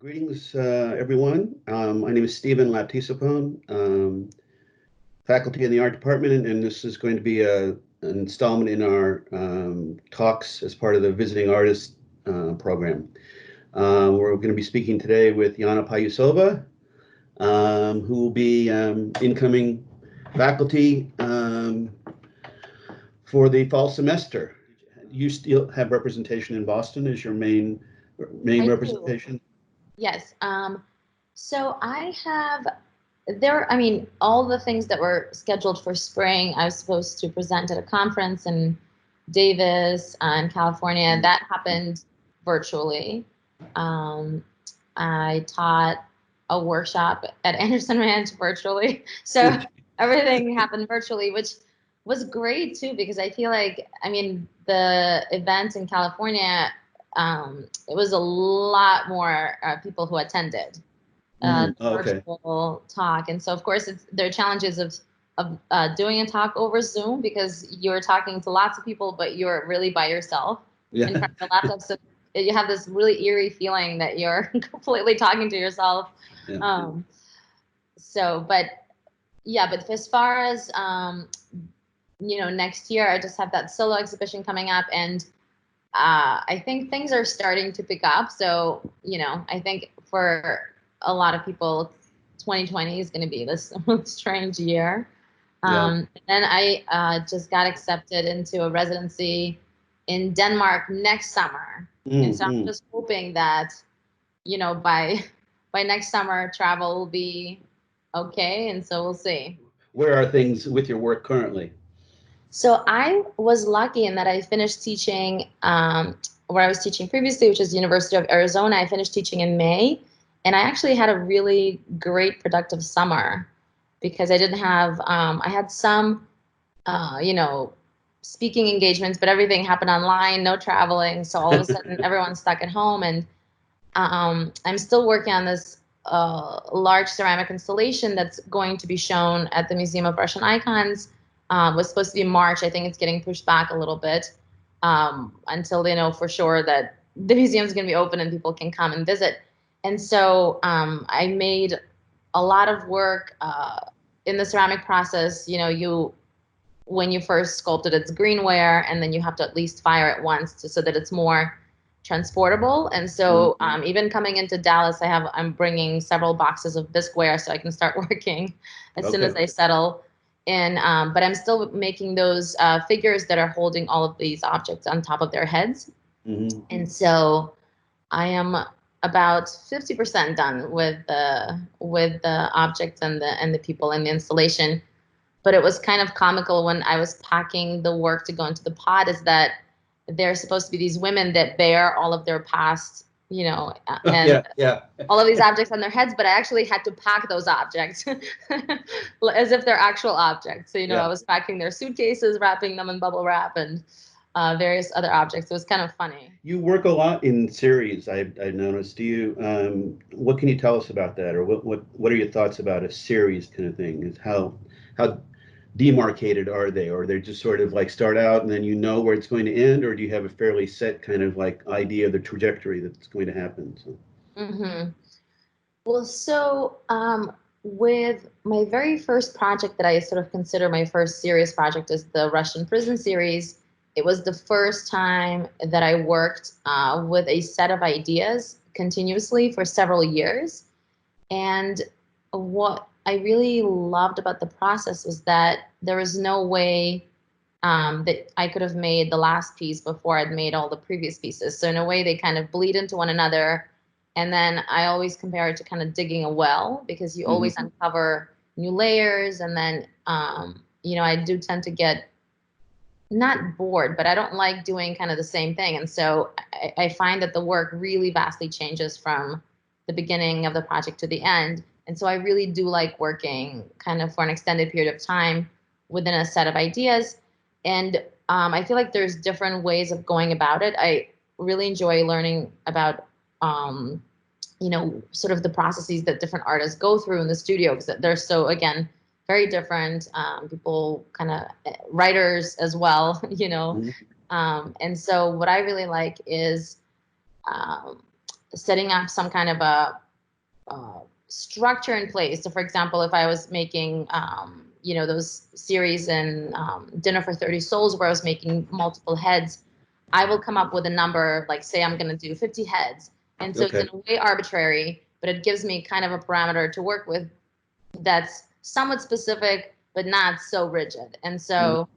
Greetings, everyone. My name is Stephen Laptisapone, faculty in the art department, and this is going to be an installment in our talks as part of the visiting artist program. We're going to be speaking today with Yana Payusova, who will be incoming faculty for the fall semester. You still have representation in Boston as your main I do. representation? Yes. So I have all the things that were scheduled for spring, I was supposed to present at a conference in Davis, in California. That happened virtually. Um, I taught a workshop at Anderson Ranch virtually. So everything happened virtually, which was great too, because I feel like, the event in California, it was a lot more people who attended Okay. virtual talk. And so, of course, there are challenges of doing a talk over Zoom because you're talking to lots of people, but you're really by yourself in Yeah. front of a laptop. So you have this really eerie feeling that you're completely talking to yourself. Yeah. But yeah, but as far as, next year, I just have that solo exhibition coming up, and I think things are starting to pick up. So, I think for a lot of people, 2020 is going to be this strange year. Yeah. Then I just got accepted into a residency in Denmark next summer. And so I'm just hoping that, by next summer, travel will be okay. And so we'll see. Where are things with your work currently? So I was lucky in that I finished teaching where I was teaching previously, which is University of Arizona. I finished teaching in May, and I actually had a really great productive summer because I didn't have I had some speaking engagements, but everything happened online, no traveling. So all of a sudden, everyone's stuck at home, and I'm still working on this large ceramic installation that's going to be shown at the Museum of Russian Icons. Was supposed to be in March. I think it's getting pushed back a little bit until they know for sure that the museum is going to be open and people can come and visit. And so I made a lot of work in the ceramic process. When you first sculpt it, it's greenware, and then you have to at least fire it once so that it's more transportable. And so even coming into Dallas, I'm bringing several boxes of bisqueware so I can start working as soon as I settle in. But I'm still making those figures that are holding all of these objects on top of their heads. And so I am about 50% done with the objects and the people in the installation. But it was kind of comical when I was packing the work to go into the pod, is that they're supposed to be these women that bear all of their past, and all of these objects on their heads, but I actually had to pack those objects as if they're actual objects. So, I was packing their suitcases, wrapping them in bubble wrap, and various other objects. It was kind of funny. You work a lot in series, I've noticed. Do you, what can you tell us about that? Or what are your thoughts about a series kind of thing? Is how demarcated are they? Or they're just sort of like start out and then you know where it's going to end? Or do you have a fairly set kind of like idea of the trajectory that's going to happen? So. Well, so with my very first project that I sort of consider my first serious project is the Russian prison series. It was the first time that I worked with a set of ideas continuously for several years. And what I really loved about the process was that there was no way that I could have made the last piece before I'd made all the previous pieces. So in a way, they kind of bleed into one another. And then I always compare it to kind of digging a well, because you always uncover new layers. And then, I do tend to get not bored, but I don't like doing kind of the same thing. And so I find that the work really vastly changes from the beginning of the project to the end. And so I really do like working kind of for an extended period of time within a set of ideas. And I feel like there's different ways of going about it. I really enjoy learning about, sort of the processes that different artists go through in the studio, because they're so, again, very different. People kind of writers as well, And so what I really like is setting up some kind of a structure in place. So for example, if I was making, those series in Dinner for 30 Souls where I was making multiple heads, I will come up with a number, like say I'm going to do 50 heads. And so it's in a way arbitrary, but it gives me kind of a parameter to work with that's somewhat specific, but not so rigid. And so,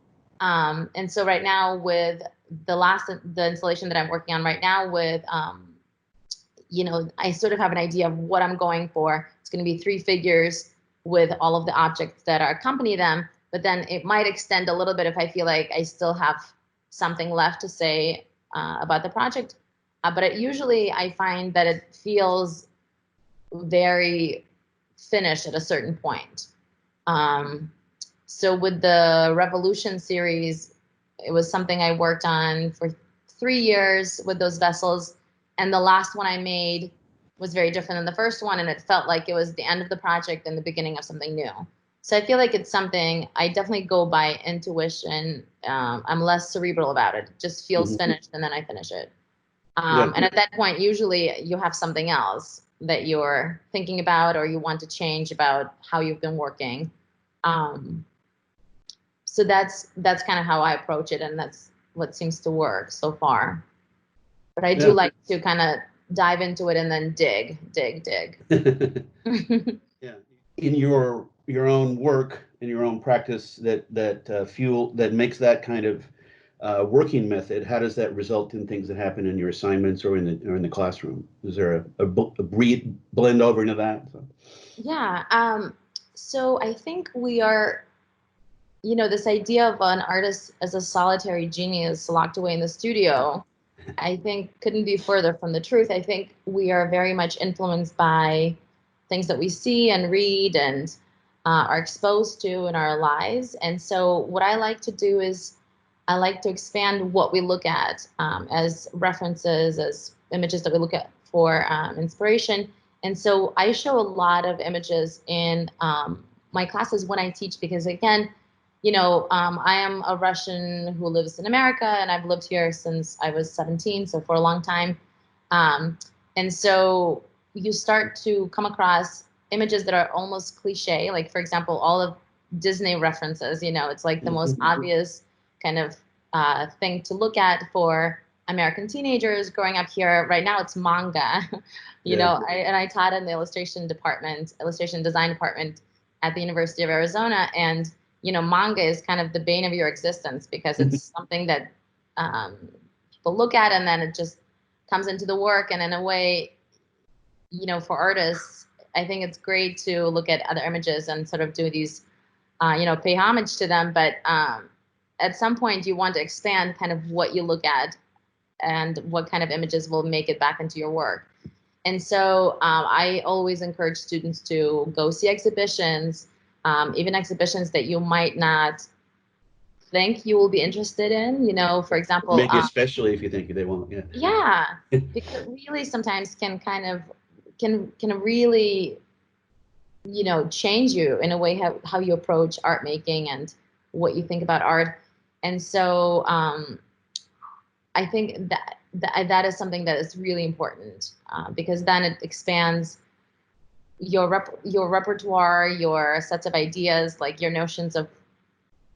right now with the installation that I'm working on right now with, I sort of have an idea of what I'm going for. It's going to be 3 figures with all of the objects that accompany them, but then it might extend a little bit if I feel like I still have something left to say about the project. But usually I find that it feels very finished at a certain point. So with the Revolution series, it was something I worked on for 3 years with those vessels. And the last one I made was very different than the first one. And it felt like it was the end of the project and the beginning of something new. So I feel like it's something I definitely go by intuition. I'm less cerebral about it. It just feels finished and then I finish it. And at that point, usually you have something else that you're thinking about or you want to change about how you've been working. So that's kind of how I approach it, and that's what seems to work so far. But I do like to kind of dive into it and then dig. Yeah. In your own work, in your own practice, that makes that kind of working method, how does that result in things that happen in your assignments or in the classroom? Is there a blend over into that? Yeah. So I think we are, this idea of an artist as a solitary genius locked away in the studio, I think couldn't be further from the truth. I think we are very much influenced by things that we see and read and are exposed to in our lives. And so what I like to do is I like to expand what we look at as references, as images that we look at for inspiration. And so I show a lot of images in my classes when I teach, because again, I am a Russian who lives in America, and I've lived here since I was 17, so for a long time. And so you start to come across images that are almost cliche, like, for example, all of Disney references, it's like the most obvious kind of thing to look at for American teenagers growing up here. Right now, it's manga. I taught in the illustration design department at the University of Arizona, and manga is kind of the bane of your existence because it's something that people look at and then it just comes into the work. And in a way, for artists, I think it's great to look at other images and sort of do these, pay homage to them. But at some point, you want to expand kind of what you look at and what kind of images will make it back into your work. And so I always encourage students to go see exhibitions, even exhibitions that you might not think you will be interested in, for example. Maybe especially if you think they won't, Yeah, because it really sometimes can kind of, can really, change you in a way how you approach art making and what you think about art. And so I think that is something that is really important because then it expands your repertoire, your sets of ideas, like your notions of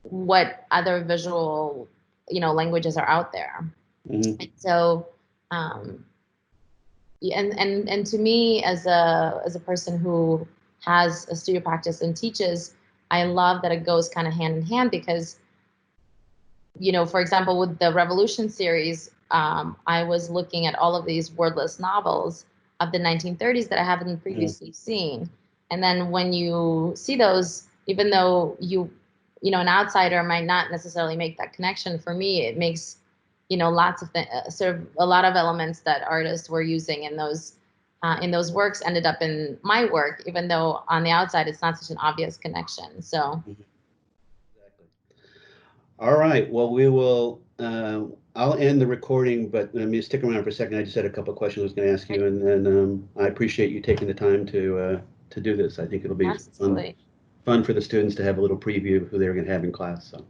what other visual, languages are out there. And so, and to me, as a person who has a studio practice and teaches, I love that it goes kind of hand in hand because, for example, with the Revolution series, I was looking at all of these wordless novels of the 1930s that I haven't previously seen. And then when you see those, even though an outsider might not necessarily make that connection, for me, it makes, lots of sort of a lot of elements that artists were using in those works ended up in my work, even though on the outside, it's not such an obvious connection. So. Exactly. All right. Well, we will. I'll end the recording, but let me stick around for a second. I just had a couple of questions I was going to ask you, and then I appreciate you taking the time to do this. I think it'll be fun for the students to have a little preview of who they're going to have in class. So.